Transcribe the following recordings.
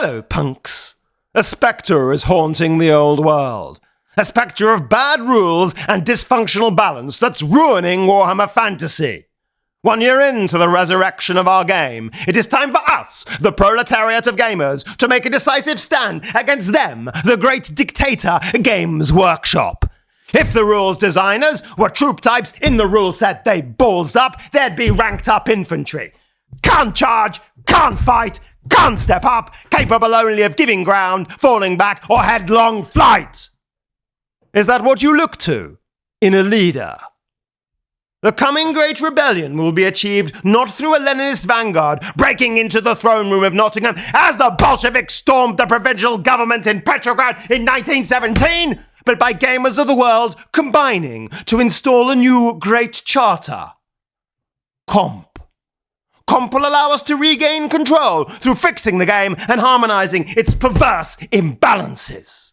Hello, punks. A spectre is haunting the old world. A spectre of bad rules and dysfunctional balance that's ruining Warhammer Fantasy. 1 year into the resurrection of our game, it is time for us, the proletariat of gamers, to make a decisive stand against them, the Great Dictator Games Workshop. If the rules designers were troop types in the rule set they ballsed up, they'd be ranked up infantry. Can't charge, can't fight, can't step up, capable only of giving ground, falling back, or headlong flight. Is that what you look to in a leader? The coming Great Rebellion will be achieved not through a Leninist vanguard breaking into the throne room of Nottingham as the Bolsheviks stormed the provincial government in Petrograd in 1917, but by gamers of the world combining to install a new Great Charter. Comp. Comp will allow us to regain control through fixing the game and harmonizing its perverse imbalances.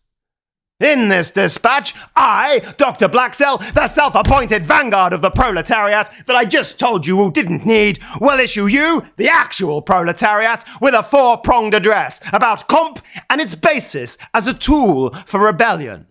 In this dispatch, I, Dr. Blaxill, the self-appointed vanguard of the proletariat that I just told you didn't need, will issue you, the actual proletariat, with a 4-pronged address about comp and its basis as a tool for rebellion.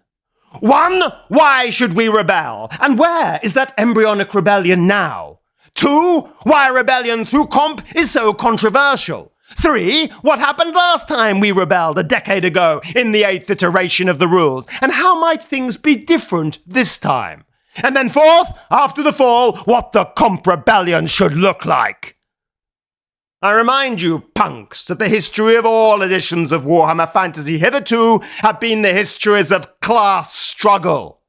1. Why should we rebel? And where is that embryonic rebellion now? 2. Why rebellion through comp is so controversial. 3. What happened last time we rebelled a decade ago in the 8th iteration of the rules, and how might things be different this time? And then 4th, after the fall, what the comp rebellion should look like. I remind you, punks, that the history of all editions of Warhammer Fantasy hitherto have been the histories of class struggle.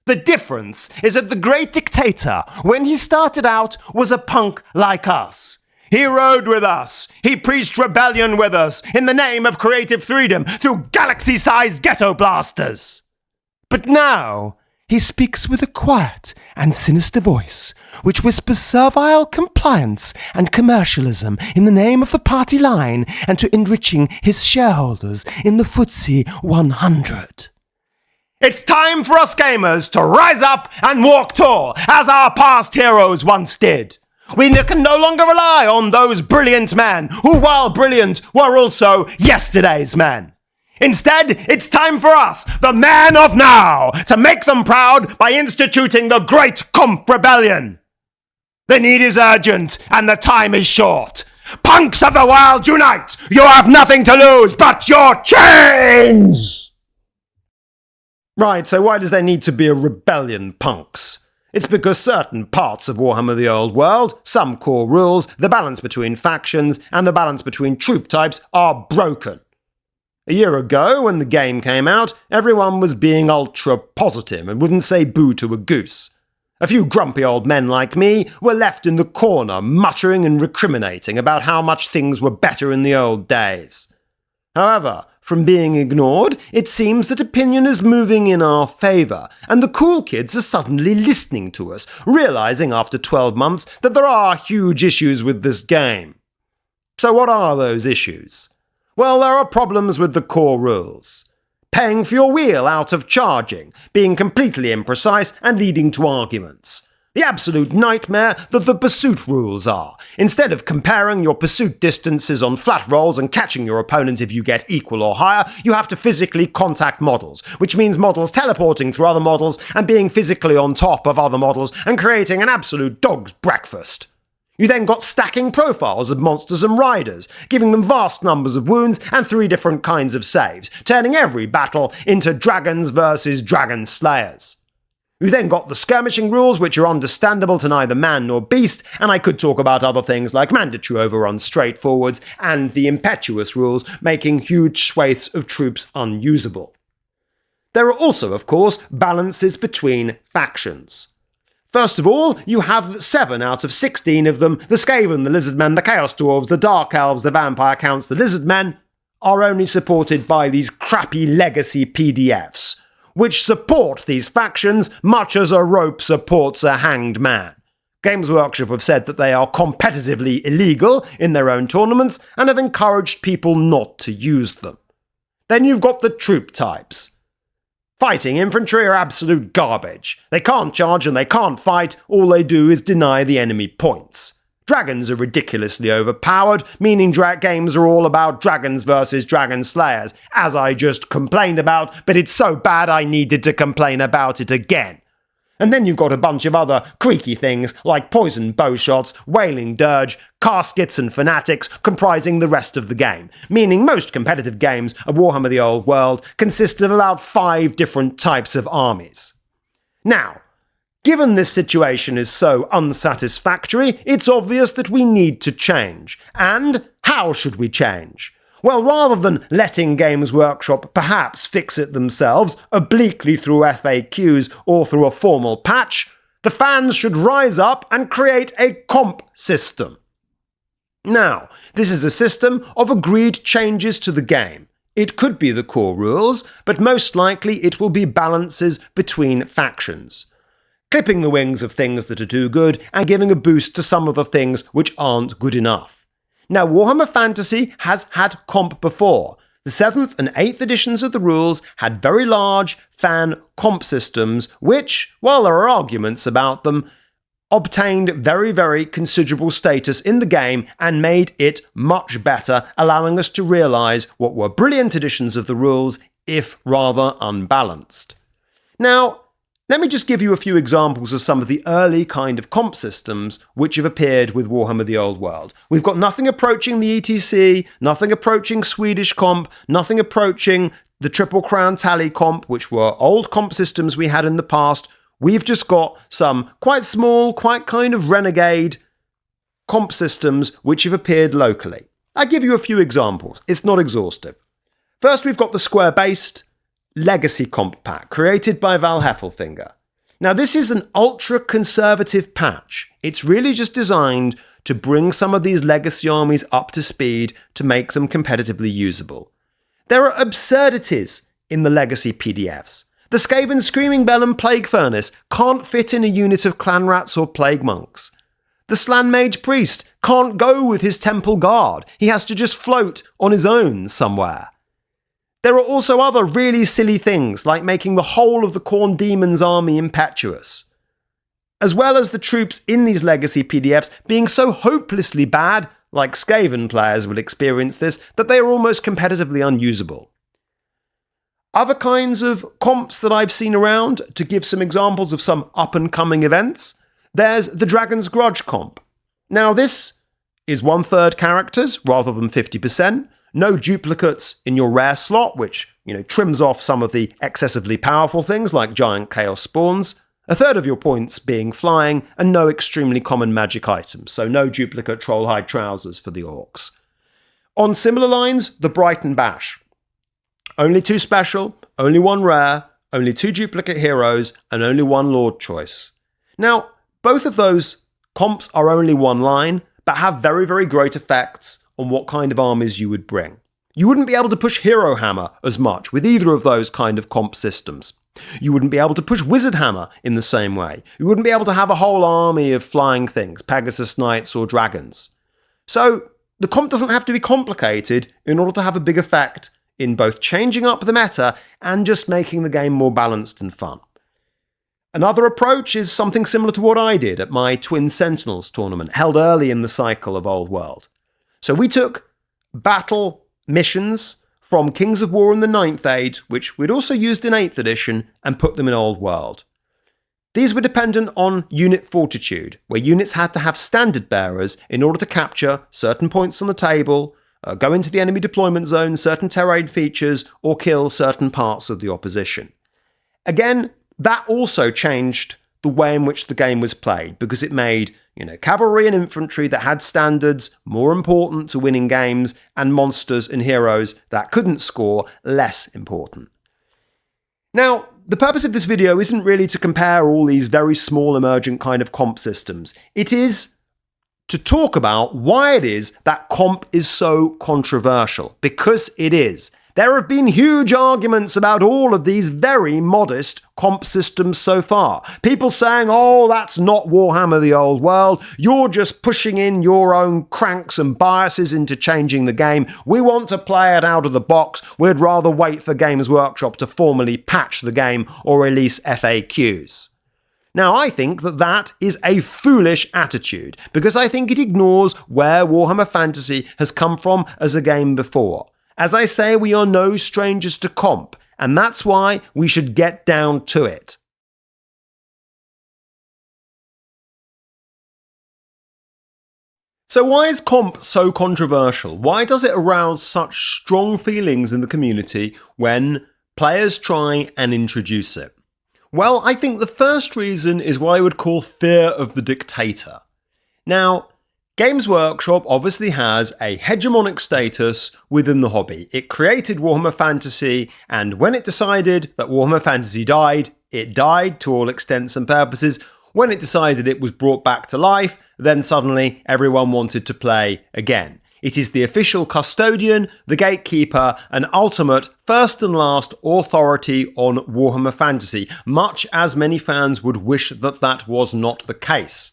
The difference is that the Great Dictator, when he started out, was a punk like us. He rode with us. He preached rebellion with us in the name of creative freedom through galaxy-sized ghetto blasters. But now he speaks with a quiet and sinister voice, which whispers servile compliance and commercialism in the name of the party line and to enriching his shareholders in the FTSE 100. It's time for us gamers to rise up and walk tall, as our past heroes once did. We can no longer rely on those brilliant men who, while brilliant, were also yesterday's men. Instead, it's time for us, the men of now, to make them proud by instituting the Great Comp Rebellion. The need is urgent and the time is short. Punks of the world, unite! You have nothing to lose but your chains! Right, so why does there need to be a rebellion, punks? It's because certain parts of Warhammer the Old World, some core rules, the balance between factions, and the balance between troop types are broken. A year ago, when the game came out, everyone was being ultra positive and wouldn't say boo to a goose. A few grumpy old men like me were left in the corner muttering and recriminating about how much things were better in the old days. However, from being ignored, it seems that opinion is moving in our favour, and the cool kids are suddenly listening to us, realising after 12 months that there are huge issues with this game. So what are those issues? Well, there are problems with the core rules. Paying for your wheel out of charging, being completely imprecise and leading to arguments. The absolute nightmare that the pursuit rules are. Instead of comparing your pursuit distances on flat rolls and catching your opponent if you get equal or higher, you have to physically contact models, which means models teleporting through other models and being physically on top of other models and creating an absolute dog's breakfast. You then got stacking profiles of monsters and riders, giving them vast numbers of wounds and 3 different kinds of saves, turning every battle into dragons versus dragon slayers. You then got the skirmishing rules, which are understandable to neither man nor beast, and I could talk about other things like mandatory overrun straightforwards and the impetuous rules, making huge swathes of troops unusable. There are also, of course, balances between factions. First of all, you have 7 out of 16 of them, the Skaven, the Lizardmen, the Chaos Dwarves, the Dark Elves, the Vampire Counts, the Lizardmen, are only supported by these crappy legacy PDFs, which support these factions much as a rope supports a hanged man. Games Workshop have said that they are competitively illegal in their own tournaments and have encouraged people not to use them. Then you've got the troop types. Fighting infantry are absolute garbage. They can't charge and they can't fight, all they do is deny the enemy points. Dragons are ridiculously overpowered, meaning games are all about dragons versus dragon slayers, as I just complained about, but it's so bad I needed to complain about it again. And then you've got a bunch of other creaky things like poisoned bowshots, wailing dirge, caskets and fanatics comprising the rest of the game, meaning most competitive games of Warhammer the Old World consist of about 5 different types of armies. Now, given this situation is so unsatisfactory, it's obvious that we need to change. And how should we change? Well, rather than letting Games Workshop perhaps fix it themselves, obliquely through FAQs or through a formal patch, the fans should rise up and create a comp system. Now, this is a system of agreed changes to the game. It could be the core rules, but most likely it will be balances between factions, clipping the wings of things that are too good and giving a boost to some of the things which aren't good enough. Now, Warhammer Fantasy has had comp before. The 7th and 8th editions of the rules had very large fan comp systems which, while there are arguments about them, obtained very, very considerable status in the game and made it much better, allowing us to realise what were brilliant editions of the rules, if rather unbalanced. Now, let me just give you a few examples of some of the early kind of comp systems which have appeared with Warhammer the Old World. We've got nothing approaching the ETC, nothing approaching Swedish comp, nothing approaching the Triple Crown Tally comp, which were old comp systems we had in the past. We've just got some quite small, quite kind of renegade comp systems which have appeared locally. I'll give you a few examples. It's not exhaustive. First, we've got the square-based Legacy Comp Pack, created by Val Heffelfinger. Now, this is an ultra-conservative patch. It's really just designed to bring some of these legacy armies up to speed to make them competitively usable. There are absurdities in the legacy PDFs. The Skaven Screaming Bell and Plague Furnace can't fit in a unit of clan rats or plague monks. The Slan Mage Priest can't go with his temple guard. He has to just float on his own somewhere. There are also other really silly things, like making the whole of the Khorne Demon's army impetuous, as well as the troops in these legacy PDFs being so hopelessly bad, like Skaven players will experience this, that they are almost competitively unusable. Other kinds of comps that I've seen around, to give some examples of some up-and-coming events, there's the Dragon's Grudge comp. Now, this is 1/3 characters rather than 50%, no duplicates in your rare slot, which, trims off some of the excessively powerful things like giant chaos spawns, 1/3 of your points being flying, and no extremely common magic items, so no duplicate trollhide trousers for the orcs. On similar lines, the Brighton Bash. Only 2 special, only 1 rare, only 2 duplicate heroes, and only 1 lord choice. Now, both of those comps are only 1 line, but have very, very great effects on what kind of armies you would bring. You wouldn't be able to push Hero Hammer as much with either of those kind of comp systems. You wouldn't be able to push Wizard Hammer in the same way. You wouldn't be able to have a whole army of flying things, Pegasus Knights or Dragons. So the comp doesn't have to be complicated in order to have a big effect in both changing up the meta and just making the game more balanced and fun. Another approach is something similar to what I did at my Twin Sentinels tournament, held early in the cycle of Old World. So we took battle missions from Kings of War in the 9th Age, which we'd also used in 8th edition, and put them in Old World. These were dependent on unit fortitude, where units had to have standard bearers in order to capture certain points on the table, go into the enemy deployment zone, certain terrain features, or kill certain parts of the opposition. Again, that also changed the way in which the game was played, because it made cavalry and infantry that had standards more important to winning games, and monsters and heroes that couldn't score less important. Now, the purpose of this video isn't really to compare all these very small emergent kind of comp systems. It is to talk about why it is that comp is so controversial, because it is. There have been huge arguments about all of these very modest comp systems so far. People saying, oh, that's not Warhammer the Old World. You're just pushing in your own cranks and biases into changing the game. We want to play it out of the box. We'd rather wait for Games Workshop to formally patch the game or release FAQs. Now, I think that that is a foolish attitude, because I think it ignores where Warhammer Fantasy has come from as a game before. As I say, we are no strangers to comp, and that's why we should get down to it. So why is comp so controversial? Why does it arouse such strong feelings in the community when players try and introduce it? Well, I think the first reason is what I would call fear of the dictator. Now, Games Workshop obviously has a hegemonic status within the hobby. It created Warhammer Fantasy, and when it decided that Warhammer Fantasy died, it died to all extents and purposes. When it decided it was brought back to life, then suddenly everyone wanted to play again. It is the official custodian, the gatekeeper, and ultimate first and last authority on Warhammer Fantasy, much as many fans would wish that that was not the case.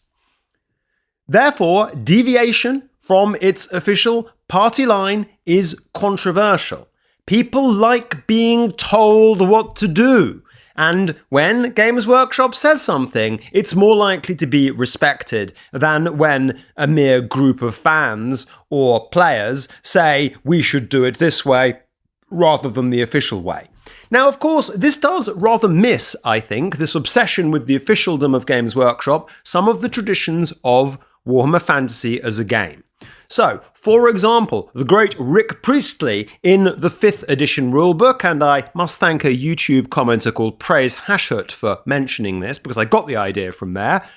Therefore, deviation from its official party line is controversial. People like being told what to do. And when Games Workshop says something, it's more likely to be respected than when a mere group of fans or players say we should do it this way rather than the official way. Now, of course, this does rather miss, I think, this obsession with the officialdom of Games Workshop, some of the traditions of Warhammer Fantasy as a game. So, for example, the great Rick Priestley in the 5th edition rulebook, and I must thank a YouTube commenter called Praise Hashut for mentioning this, because I got the idea from there,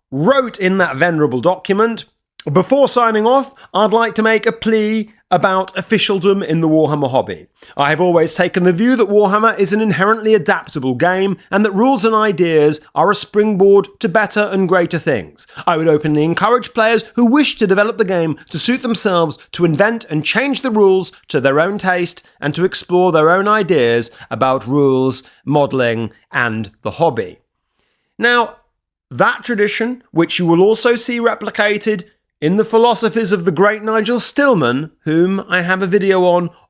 wrote in that venerable document, "Before signing off, I'd like to make a plea about officialdom in the Warhammer hobby. I have always taken the view that Warhammer is an inherently adaptable game, and that rules and ideas are a springboard to better and greater things. I would openly encourage players who wish to develop the game to suit themselves to invent and change the rules to their own taste and to explore their own ideas about rules, modelling, and the hobby." Now, that tradition, which you will also see replicated in the philosophies of the great Nigel Stillman, whom I have a video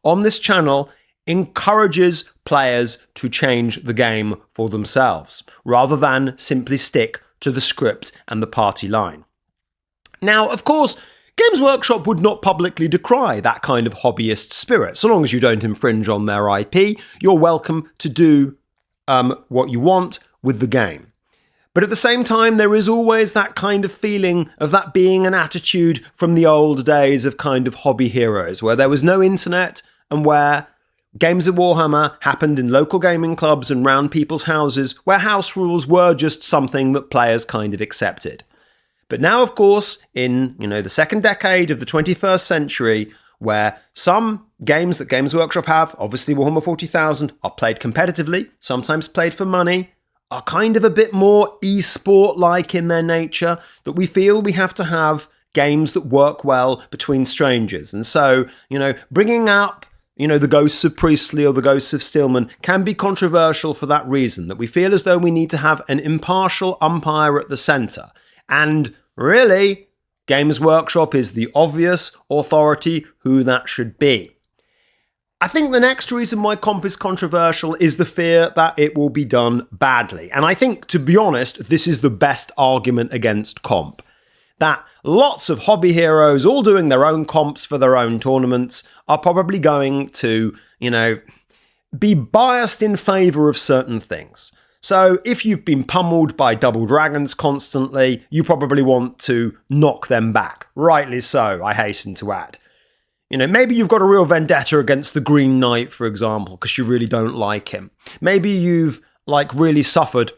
on this channel, encourages players to change the game for themselves, rather than simply stick to the script and the party line. Now, of course, Games Workshop would not publicly decry that kind of hobbyist spirit. So long as you don't infringe on their IP, you're welcome to do what you want with the game. But at the same time, there is always that kind of feeling of that being an attitude from the old days of kind of hobby heroes, where there was no internet and where games of Warhammer happened in local gaming clubs and round people's houses, where house rules were just something that players kind of accepted. But now, of course, in the second decade of the 21st century, where some games that Games Workshop have, obviously Warhammer 40,000, are played competitively, sometimes played for money, are kind of a bit more e-sport-like in their nature, that we feel we have to have games that work well between strangers. And so, bringing up, the ghosts of Priestley or the ghosts of Stillman can be controversial for that reason, that we feel as though we need to have an impartial umpire at the centre. And really, Games Workshop is the obvious authority who that should be. I think the next reason why comp is controversial is the fear that it will be done badly. And I think, to be honest, this is the best argument against comp. That lots of hobby heroes, all doing their own comps for their own tournaments, are probably going to, be biased in favour of certain things. So if you've been pummeled by double dragons constantly, you probably want to knock them back. Rightly so, I hasten to add. Maybe you've got a real vendetta against the Green Knight, for example, because you really don't like him. Maybe you've, really suffered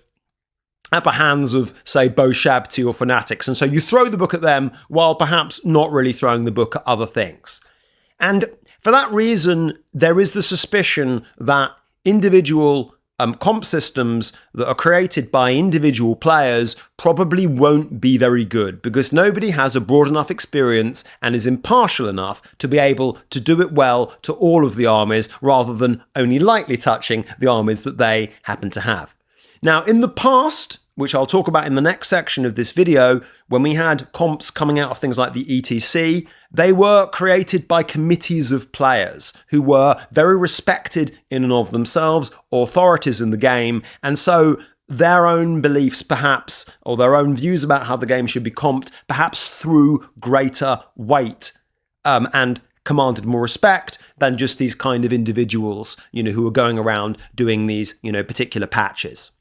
at the hands of, say, Beaushabti or Fanatics, and so you throw the book at them while perhaps not really throwing the book at other things. And for that reason, there is the suspicion that individual comp systems that are created by individual players probably won't be very good, because nobody has a broad enough experience and is impartial enough to be able to do it well to all of the armies, rather than only lightly touching the armies that they happen to have. Now, in the past, which I'll talk about in the next section of this video, when we had comps coming out of things like the ETC, they were created by committees of players who were very respected in and of themselves, authorities in the game, and so their own beliefs, perhaps, or their own views about how the game should be comped, perhaps through greater weight and commanded more respect than just these kind of individuals, who are going around doing these, particular patches.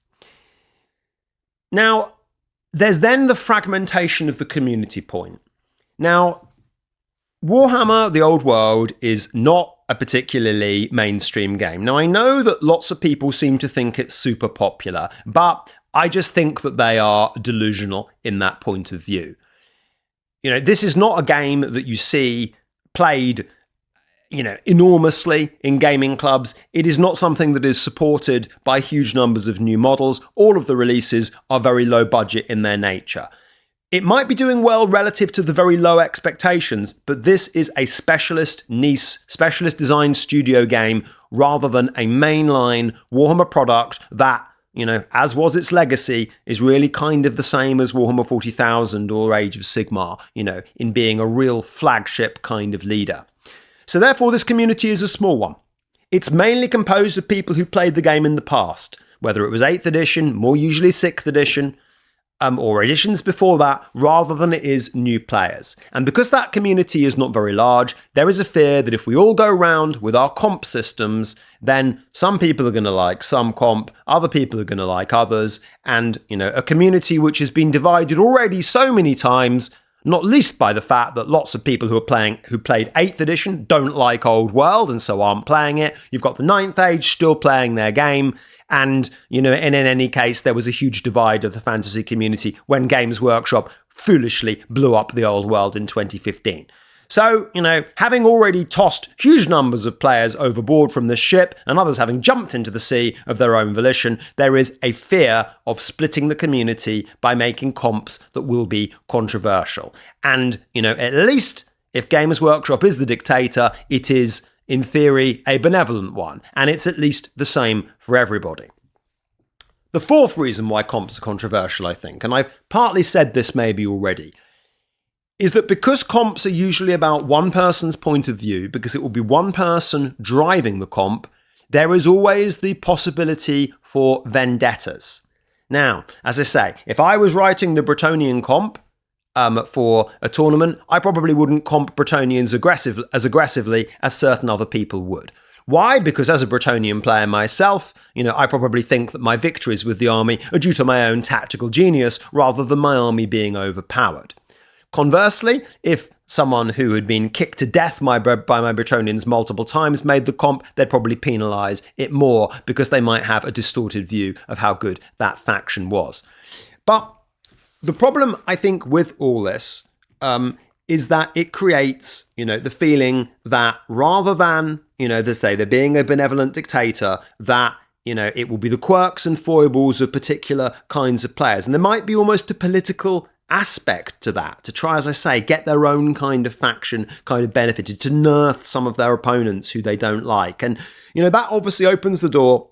Now, there's then the fragmentation of the community point. Now, Warhammer, the Old World, is not a particularly mainstream game. Now, I know that lots of people seem to think it's super popular, but I just think that they are delusional in that point of view. This is not a game that you see played, enormously in gaming clubs. It is not something that is supported by huge numbers of new models. All of the releases are very low budget in their nature. It might be doing well relative to the very low expectations, but this is a specialist niche, specialist design studio game rather than a mainline Warhammer product that, as was its legacy, is really kind of the same as Warhammer 40,000 or Age of Sigmar, in being a real flagship kind of leader. So therefore, this community is a small one. It's mainly composed of people who played the game in the past, whether it was 8th edition, more usually 6th edition, or editions before that, rather than it is new players. And because that community is not very large, there is a fear that if we all go around with our comp systems, then some people are going to like some comp, other people are going to like others, and, a community which has been divided already so many times, not least by the fact that lots of people who played 8th edition don't like Old World and so aren't playing it. You've got the 9th Age still playing their game. And, and in any case, there was a huge divide of the fantasy community when Games Workshop foolishly blew up the Old World in 2015. So, having already tossed huge numbers of players overboard from the ship and others having jumped into the sea of their own volition, there is a fear of splitting the community by making comps that will be controversial. And, at least if Games Workshop is the dictator, it is, in theory, a benevolent one, and it's at least the same for everybody. The fourth reason why comps are controversial, I think, and I've partly said this maybe already, is that because comps are usually about one person's point of view, because it will be one person driving the comp, there is always the possibility for vendettas. Now, as I say, if I was writing the Bretonnian comp, for a tournament, I probably wouldn't comp Bretonnians as aggressively as certain other people would. Why? Because as a Bretonnian player myself, I probably think that my victories with the army are due to my own tactical genius rather than my army being overpowered. Conversely, if someone who had been kicked to death by my Bretonnians multiple times made the comp, they'd probably penalise it more because they might have a distorted view of how good that faction was. But the problem, I think, with all this is that it creates, the feeling that rather than, they say there being a benevolent dictator, that, it will be the quirks and foibles of particular kinds of players. And there might be almost a political aspect to that, to try, as I say, get their own kind of faction kind of benefited, to nerf some of their opponents who they don't like. And, that obviously opens the door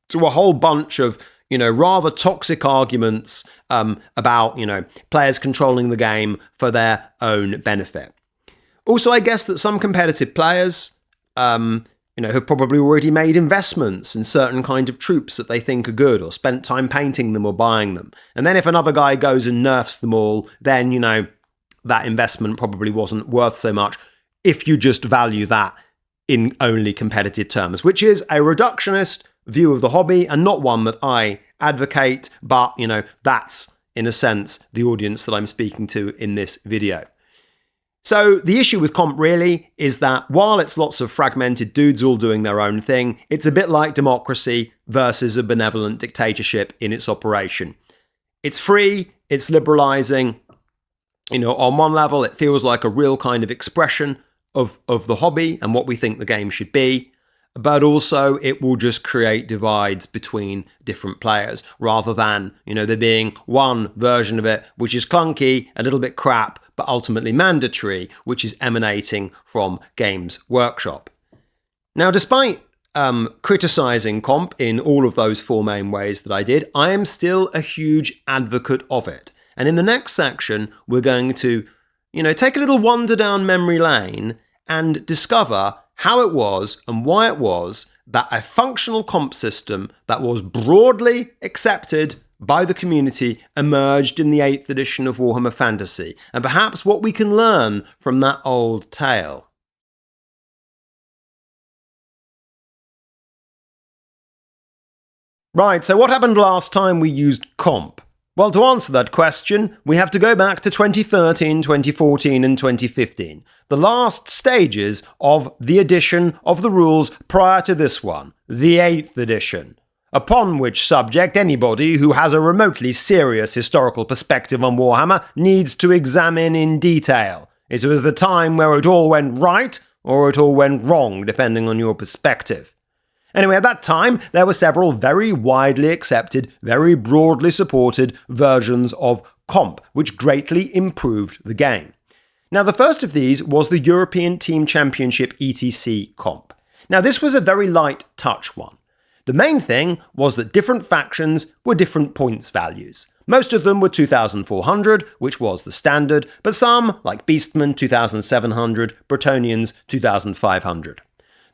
to a whole bunch of rather toxic arguments about, players controlling the game for their own benefit. Also, I guess that some competitive players, have probably already made investments in certain kind of troops that they think are good, or spent time painting them or buying them. And then if another guy goes and nerfs them all, then, that investment probably wasn't worth so much if you just value that in only competitive terms, which is a reductionist view of the hobby and not one that I advocate, but, that's, in a sense, the audience that I'm speaking to in this video. So the issue with comp really is that while it's lots of fragmented dudes all doing their own thing, it's a bit like democracy versus a benevolent dictatorship in its operation. It's free, it's liberalizing. On one level, it feels like a real kind of expression of the hobby and what we think the game should be. But also it will just create divides between different players rather than, there being one version of it which is clunky, a little bit crap, but ultimately mandatory, which is emanating from Games Workshop. Now, despite criticizing comp in all of those four main ways that I did, I am still a huge advocate of it. And in the next section, we're going to, take a little wander down memory lane and discover how it was and why it was that a functional comp system that was broadly accepted by the community emerged in the 8th edition of Warhammer Fantasy, and perhaps what we can learn from that old tale. Right, so what happened last time we used comp? Well, to answer that question, we have to go back to 2013, 2014 and 2015, the last stages of the edition of the rules prior to this one, the 8th edition, upon which subject anybody who has a remotely serious historical perspective on Warhammer needs to examine in detail. It was the time where it all went right or it all went wrong, depending on your perspective. Anyway, at that time, there were several very widely accepted, very broadly supported versions of comp, which greatly improved the game. Now, the first of these was the European Team Championship ETC comp. Now, this was a very light touch one. The main thing was that different factions were different points values. Most of them were 2,400, which was the standard, but some, like Beastmen 2,700, Bretonnians 2,500.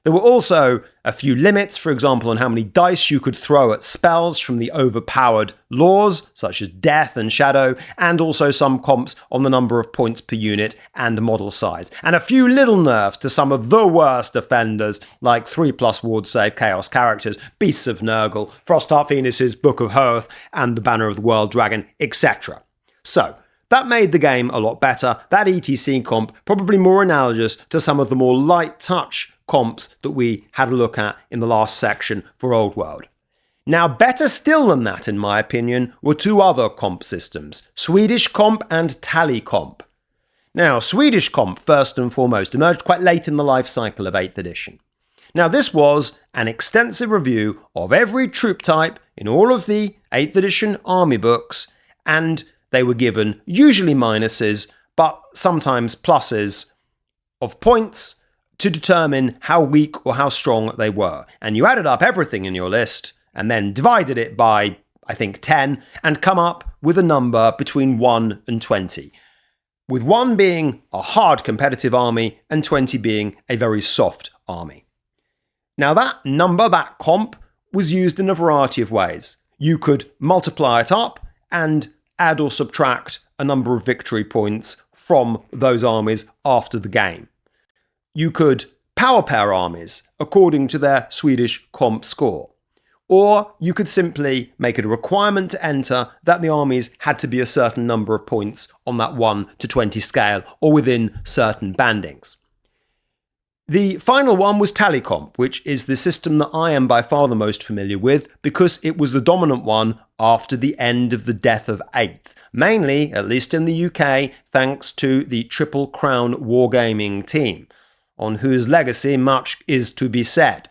There were also a few limits, for example, on how many dice you could throw at spells from the overpowered laws, such as Death and Shadow, and also some comps on the number of points per unit and model size. And a few little nerfs to some of the worst offenders, like 3+ ward save Chaos characters, Beasts of Nurgle, Frostheart Phoenix's Book of Hoth, and the Banner of the World Dragon, etc. So, that made the game a lot better. That ETC comp probably more analogous to some of the more light touch comps that we had a look at in the last section for Old World. Now, better still than that, in my opinion, were two other comp systems, Swedish comp and tally comp. Now, Swedish comp, first and foremost, emerged quite late in the life cycle of 8th edition. Now, this was an extensive review of every troop type in all of the 8th edition army books, and they were given usually minuses, but sometimes pluses of points to determine how weak or how strong they were. And you added up everything in your list and then divided it by, I think, 10 and come up with a number between 1 and 20. With 1 being a hard competitive army and 20 being a very soft army. Now that number, that comp, was used in a variety of ways. You could multiply it up and add or subtract a number of victory points from those armies after the game. You could power pair armies according to their Swedish comp score. Or you could simply make it a requirement to enter that the armies had to be a certain number of points on that 1 to 20 scale or within certain bandings. The final one was tally comp, which is the system that I am by far the most familiar with because it was the dominant one after the end of the death of 8th. Mainly, at least in the UK, thanks to the Triple Crown Wargaming team, on whose legacy much is to be said.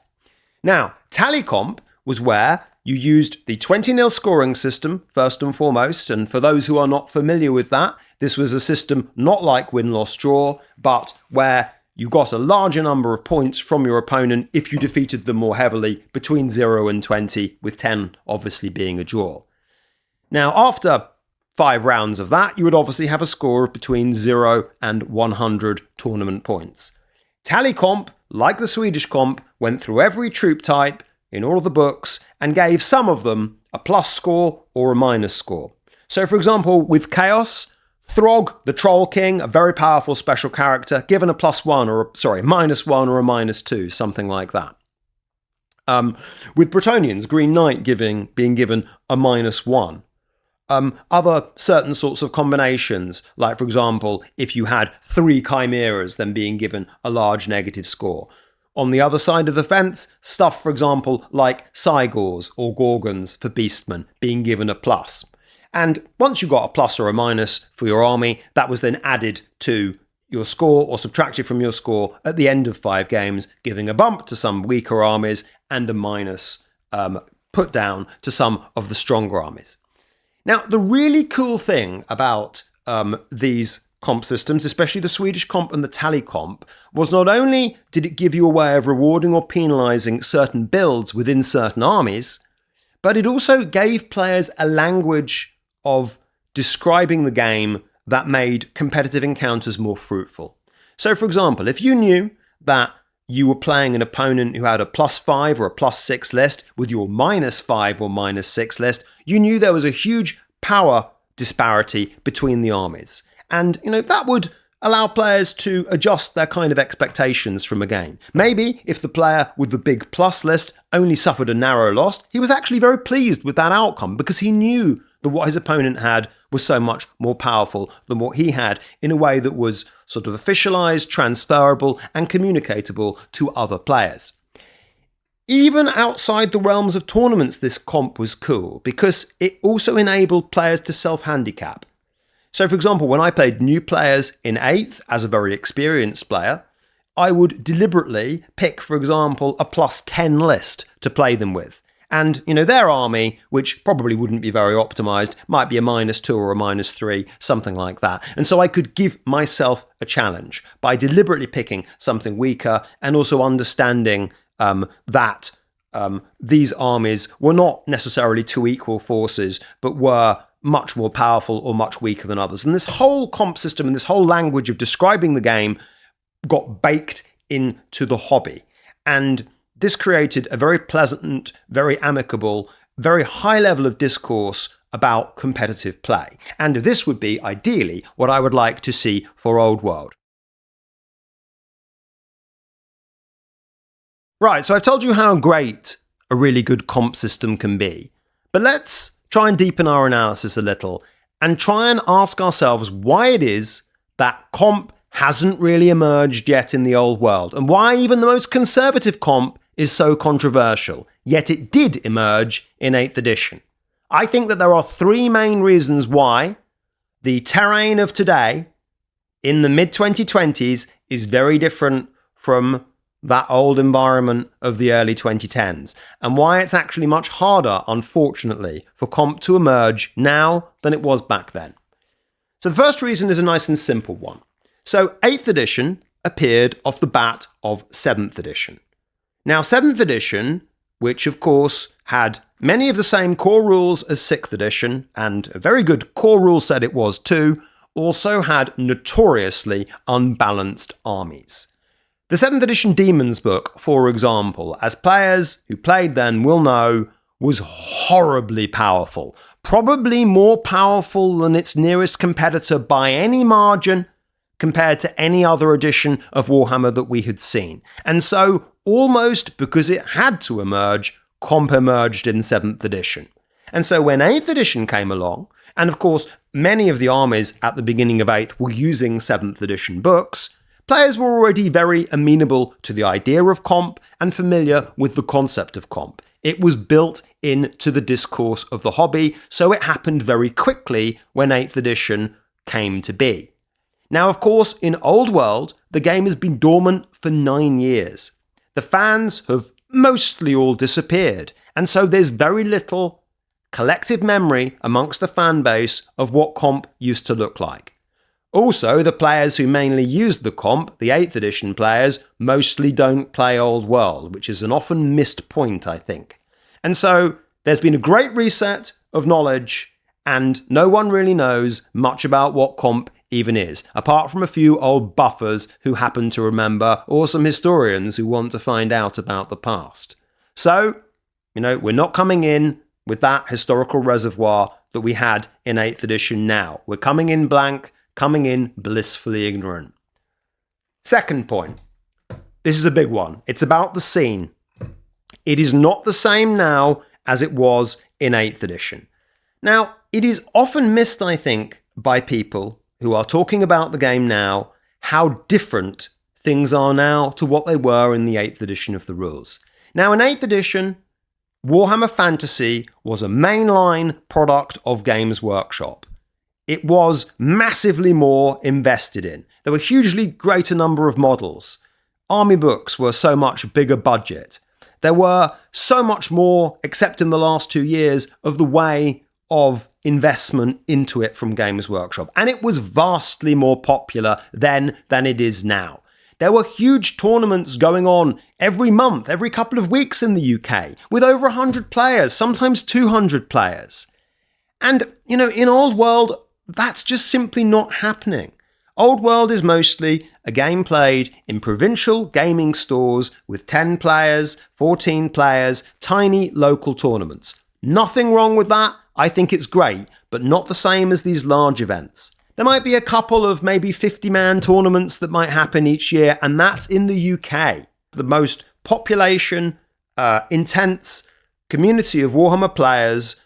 Now, tally comp was where you used the 20-0 scoring system, first and foremost, and for those who are not familiar with that, this was a system not like win-loss draw, but where you got a larger number of points from your opponent if you defeated them more heavily, between 0 and 20, with 10 obviously being a draw. Now, after 5 rounds of that, you would obviously have a score of between 0 and 100 tournament points. Tally comp, like the Swedish comp, went through every troop type in all of the books and gave some of them a plus score or a minus score. So, for example, with Chaos, Throg, the Troll King, a very powerful special character, given a +1 or -1 or a -2, something like that. With Bretonnians, Green Knight being given a -1. Other certain sorts of combinations, like for example, if you had 3 chimeras, then being given a large negative score. On the other side of the fence, stuff, for example, like Cygors or Gorgons for Beastmen being given a plus. And once you got a plus or a minus for your army, that was then added to your score or subtracted from your score at the end of 5 games, giving a bump to some weaker armies and a minus put down to some of the stronger armies. Now, the really cool thing about these comp systems, especially the Swedish comp and the tally comp, was not only did it give you a way of rewarding or penalising certain builds within certain armies, but it also gave players a language of describing the game that made competitive encounters more fruitful. So, for example, if you knew that you were playing an opponent who had a +5 or a +6 list with your -5 or -6 list, you knew there was a huge power disparity between the armies. And, that would allow players to adjust their kind of expectations from a game. Maybe if the player with the big plus list only suffered a narrow loss, he was actually very pleased with that outcome because he knew that what his opponent had was so much more powerful than what he had in a way that was sort of officialized, transferable, and communicatable to other players. Even outside the realms of tournaments, this comp was cool because it also enabled players to self-handicap. So, for example, when I played new players in 8th as a very experienced player, I would deliberately pick, for example, a +10 list to play them with. And, their army, which probably wouldn't be very optimized, might be a -2 or a -3, something like that. And so I could give myself a challenge by deliberately picking something weaker and also understanding that these armies were not necessarily two equal forces, but were much more powerful or much weaker than others. And this whole comp system and this whole language of describing the game got baked into the hobby. And this created a very pleasant, very amicable, very high level of discourse about competitive play. And this would be, ideally, what I would like to see for Old World. Right, so I've told you how great a really good comp system can be. But let's try and deepen our analysis a little and try and ask ourselves why it is that comp hasn't really emerged yet in the Old World, and why even the most conservative comp is so controversial, yet it did emerge in 8th edition. I think that there are three main reasons why the terrain of today in the mid-2020s is very different from that old environment of the early 2010s, and why it's actually much harder, unfortunately, for comp to emerge now than it was back then. So the first reason is a nice and simple one. So 8th edition appeared off the bat of 7th edition. Now 7th edition, which of course had many of the same core rules as 6th edition, and a very good core rule set it was too, also had notoriously unbalanced armies. The 7th edition Demons book, for example, as players who played then will know, was horribly powerful. Probably more powerful than its nearest competitor by any margin compared to any other edition of Warhammer that we had seen. And so, almost because it had to emerge, comp emerged in 7th edition. And so when 8th edition came along, and of course many of the armies at the beginning of 8th were using 7th edition books, players were already very amenable to the idea of comp and familiar with the concept of comp. It was built into the discourse of the hobby, so it happened very quickly when 8th edition came to be. Now, of course, in Old World, the game has been dormant for 9 years. The fans have mostly all disappeared, and so there's very little collective memory amongst the fan base of what comp used to look like. Also, the players who mainly used the comp, the 8th edition players, mostly don't play Old World, which is an often missed point, I think. And so there's been a great reset of knowledge, and no one really knows much about what comp even is, apart from a few old buffers who happen to remember, or some historians who want to find out about the past. So, we're not coming in with that historical reservoir that we had in 8th edition now. We're coming in blank, coming in blissfully ignorant. Second point. This is a big one. It's about the scene. It is not the same now as it was in 8th edition. Now, it is often missed, I think, by people who are talking about the game now, how different things are now to what they were in the 8th edition of the rules. Now, in 8th edition, Warhammer Fantasy was a mainline product of Games Workshop. It was massively more invested in. There were hugely greater number of models. Army books were so much bigger budget. There were so much more, except in the last 2 years, of the way of investment into it from Games Workshop. And it was vastly more popular then than it is now. There were huge tournaments going on every month, every couple of weeks in the UK, with over 100 players, sometimes 200 players. And, in Old World, that's just simply not happening. Old World is mostly a game played in provincial gaming stores with 10 players, 14 players, tiny local tournaments. Nothing wrong with that. I think it's great, but not the same as these large events. There might be a couple of maybe 50-man tournaments that might happen each year, and that's in the UK. The most population, intense community of Warhammer players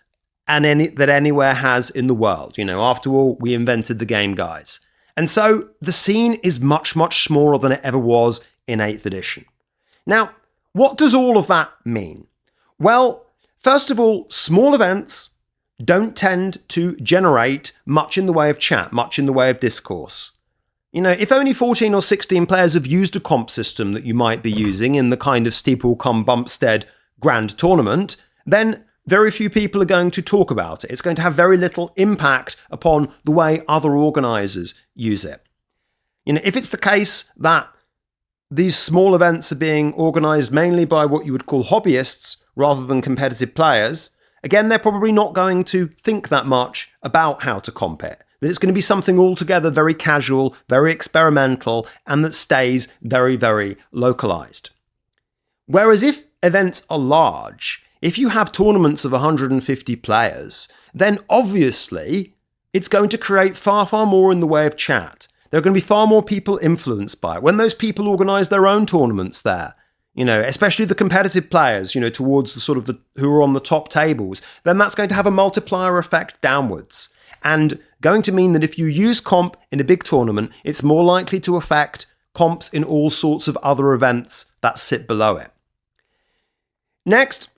that anywhere has in the world. After all, we invented the game, guys. And so the scene is much, much smaller than it ever was in 8th edition. Now, what does all of that mean? Well, first of all, small events don't tend to generate much in the way of chat, much in the way of discourse. If only 14 or 16 players have used a comp system that you might be using in the kind of Steeple-cum-Bumpstead grand tournament, then very few people are going to talk about it. It's going to have very little impact upon the way other organisers use it. If it's the case that these small events are being organised mainly by what you would call hobbyists rather than competitive players, again, they're probably not going to think that much about how to comp it. That it's going to be something altogether very casual, very experimental, and that stays very, very localised. Whereas if events are large, if you have tournaments of 150 players, then obviously it's going to create far, far more in the way of chat. There are going to be far more people influenced by it. When those people organise their own tournaments there, especially the competitive players, towards the sort of who are on the top tables, then that's going to have a multiplier effect downwards. And going to mean that if you use comp in a big tournament, it's more likely to affect comps in all sorts of other events that sit below it. Next,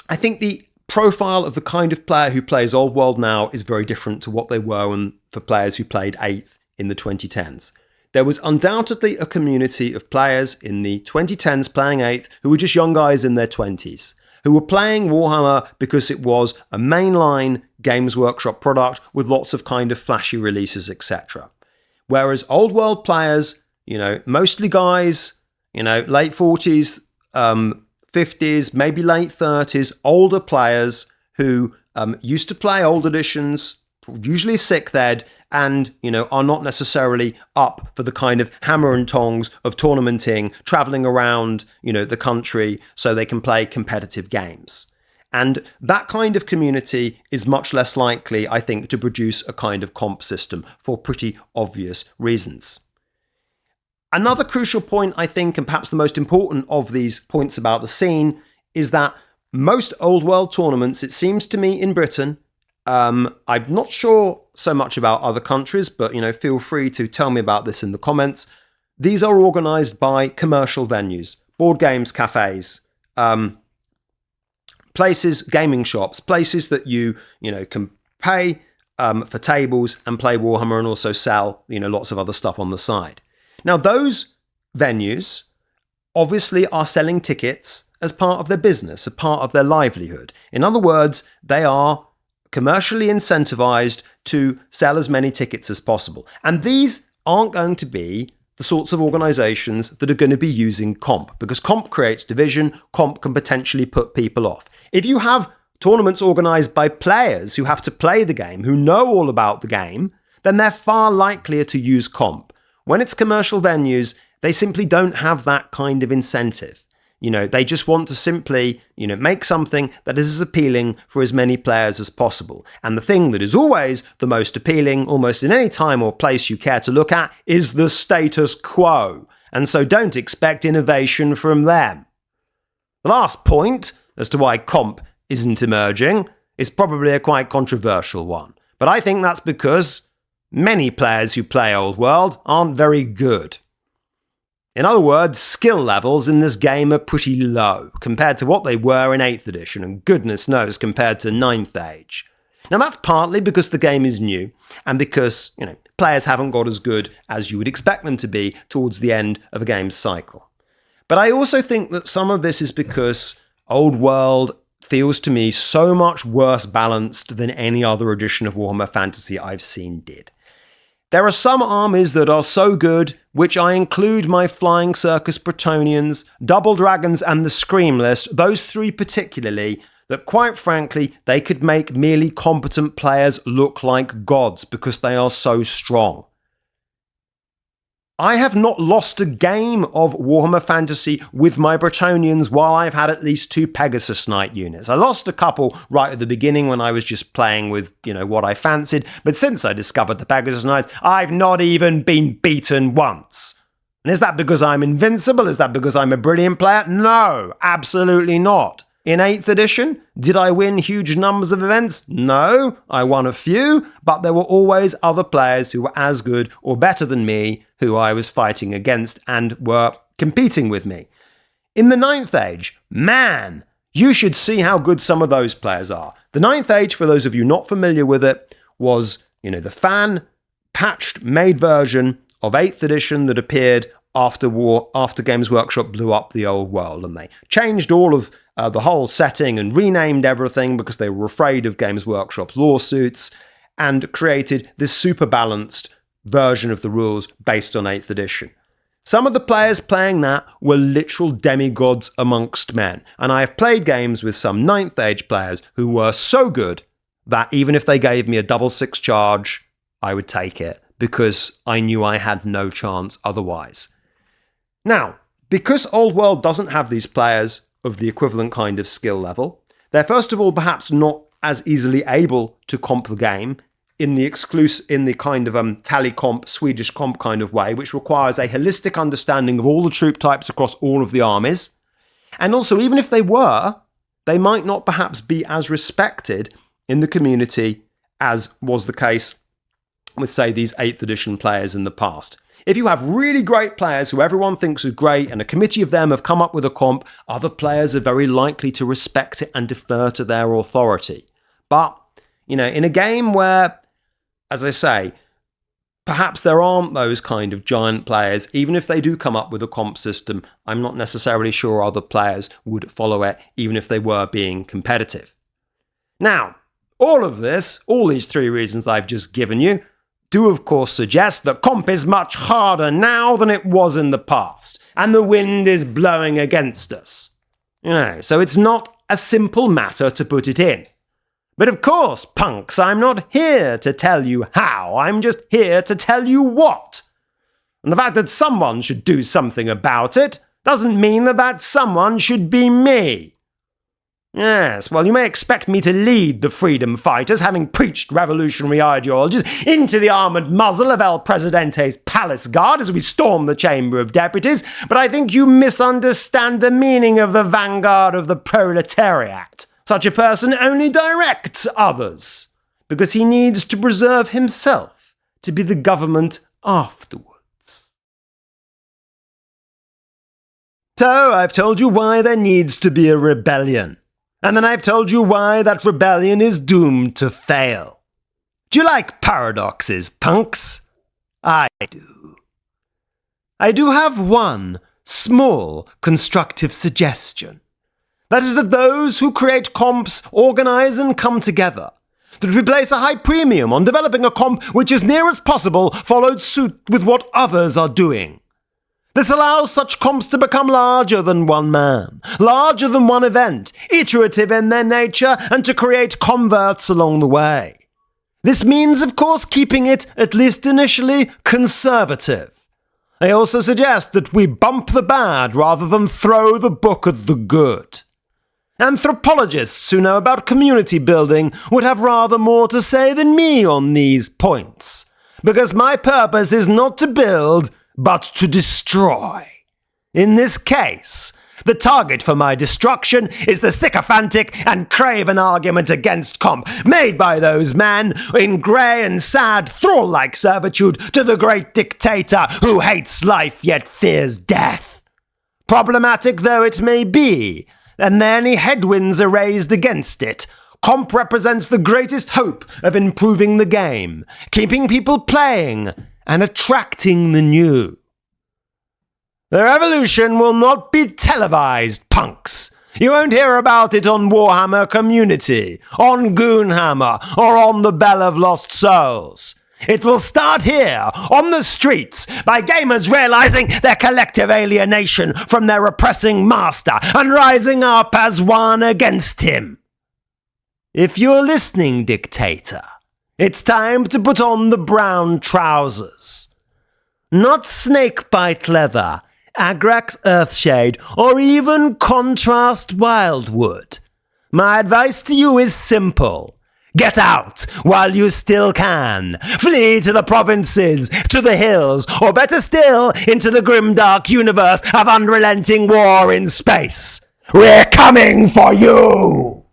I think the profile of the kind of player who plays Old World now is very different to what they were for players who played 8th in the 2010s. There was undoubtedly a community of players in the 2010s playing 8th who were just young guys in their 20s, who were playing Warhammer because it was a mainline Games Workshop product with lots of kind of flashy releases, etc. Whereas Old World players, mostly guys, late 40s, 50s, maybe late 30s, older players who used to play old editions, usually 6th ed, and are not necessarily up for the kind of hammer and tongs of tournamenting, traveling around the country so they can play competitive games. And that kind of community is much less likely, I think, to produce a kind of comp system for pretty obvious reasons. Another crucial point, I think, and perhaps the most important of these points about the scene, is that most Old World tournaments, it seems to me in Britain, I'm not sure so much about other countries, but feel free to tell me about this in the comments. These are organised by commercial venues, board games, cafes, places, gaming shops, places that you can pay for tables and play Warhammer and also sell lots of other stuff on the side. Now, those venues obviously are selling tickets as part of their business, a part of their livelihood. In other words, they are commercially incentivized to sell as many tickets as possible. And these aren't going to be the sorts of organizations that are going to be using comp, because comp creates division, comp can potentially put people off. If you have tournaments organized by players who have to play the game, who know all about the game, then they're far likelier to use comp. When it's commercial venues, they simply don't have that kind of incentive. They just want to simply, make something that is as appealing for as many players as possible. And the thing that is always the most appealing, almost in any time or place you care to look at, is the status quo. And so don't expect innovation from them. The last point as to why comp isn't emerging is probably a quite controversial one. But I think that's because many players who play Old World aren't very good. In other words, skill levels in this game are pretty low compared to what they were in 8th edition, and goodness knows compared to 9th Age. Now that's partly because the game is new, and because, players haven't got as good as you would expect them to be towards the end of a game's cycle. But I also think that some of this is because Old World feels to me so much worse balanced than any other edition of Warhammer Fantasy I've seen did. There are some armies that are so good, which I include my Flying Circus Bretonians, Double Dragons and the Scream list, those three particularly, that quite frankly, they could make merely competent players look like gods because they are so strong. I have not lost a game of Warhammer Fantasy with my Bretonnians while I've had at least 2 Pegasus Knight units. I lost a couple right at the beginning when I was just playing with, what I fancied, but since I discovered the Pegasus Knights, I've not even been beaten once. And is that because I'm invincible? Is that because I'm a brilliant player? No, absolutely not. In 8th edition, did I win huge numbers of events? No, I won a few, but there were always other players who were as good or better than me who I was fighting against and were competing with me. In the 9th Age, man, you should see how good some of those players are. The 9th Age, for those of you not familiar with it, was, the fan-patched, made version of 8th edition that appeared after Games Workshop blew up the old world, and they changed all of the whole setting and renamed everything because they were afraid of Games Workshop's lawsuits, and created this super balanced version of the rules based on 8th edition. Some of the players playing that were literal demigods amongst men, and I have played games with some 9th Age players who were so good that even if they gave me a 6/6 charge, I would take it because I knew I had no chance otherwise. Now, because Old World doesn't have these players of the equivalent kind of skill level, they're first of all perhaps not as easily able to comp the game in the kind of tally comp, Swedish comp kind of way, which requires a holistic understanding of all the troop types across all of the armies. And also, even if they were, they might not perhaps be as respected in the community as was the case with, say, these 8th edition players in the past. If you have really great players who everyone thinks are great and a committee of them have come up with a comp, other players are very likely to respect it and defer to their authority. But, in a game where, as I say, perhaps there aren't those kind of giant players, even if they do come up with a comp system, I'm not necessarily sure other players would follow it, even if they were being competitive. Now, all these 3 reasons I've just given you, do of course suggest that comp is much harder now than it was in the past, and the wind is blowing against us. So it's not a simple matter to put it in. But of course, punks, I'm not here to tell you how, I'm just here to tell you what. And the fact that someone should do something about it doesn't mean that someone should be me. Yes, well, you may expect me to lead the freedom fighters, having preached revolutionary ideologies, into the armoured muzzle of El Presidente's palace guard as we storm the Chamber of Deputies, but I think you misunderstand the meaning of the vanguard of the proletariat. Such a person only directs others, because he needs to preserve himself to be the government afterwards. So, I've told you why there needs to be a rebellion. And then I've told you why that rebellion is doomed to fail. Do you like paradoxes, punks? I do. I do have one small constructive suggestion. That is that those who create comps organize and come together. That we place a high premium on developing a comp which, as near as possible, follows suit with what others are doing. This allows such comps to become larger than one man, larger than one event, iterative in their nature, and to create converts along the way. This means, of course, keeping it, at least initially, conservative. I also suggest that we bump the bad rather than throw the book at the good. Anthropologists who know about community building would have rather more to say than me on these points, because my purpose is not to build, but to destroy. In this case, the target for my destruction is the sycophantic and craven argument against comp made by those men in grey and sad thrall-like servitude to the Great Dictator who hates life yet fears death. Problematic though it may be, and many headwinds are raised against it, comp represents the greatest hope of improving the game, keeping people playing, and attracting the new. The revolution will not be televised, punks. You won't hear about it on Warhammer Community, on Goonhammer, or on the Bell of Lost Souls. It will start here, on the streets, by gamers realizing their collective alienation from their oppressing master and rising up as one against him. If you're listening, Dictator, it's time to put on the brown trousers. Not snakebite leather, Agrax Earthshade, or even contrast wildwood. My advice to you is simple. Get out while you still can. Flee to the provinces, to the hills, or better still, into the grimdark universe of unrelenting war in space. We're coming for you!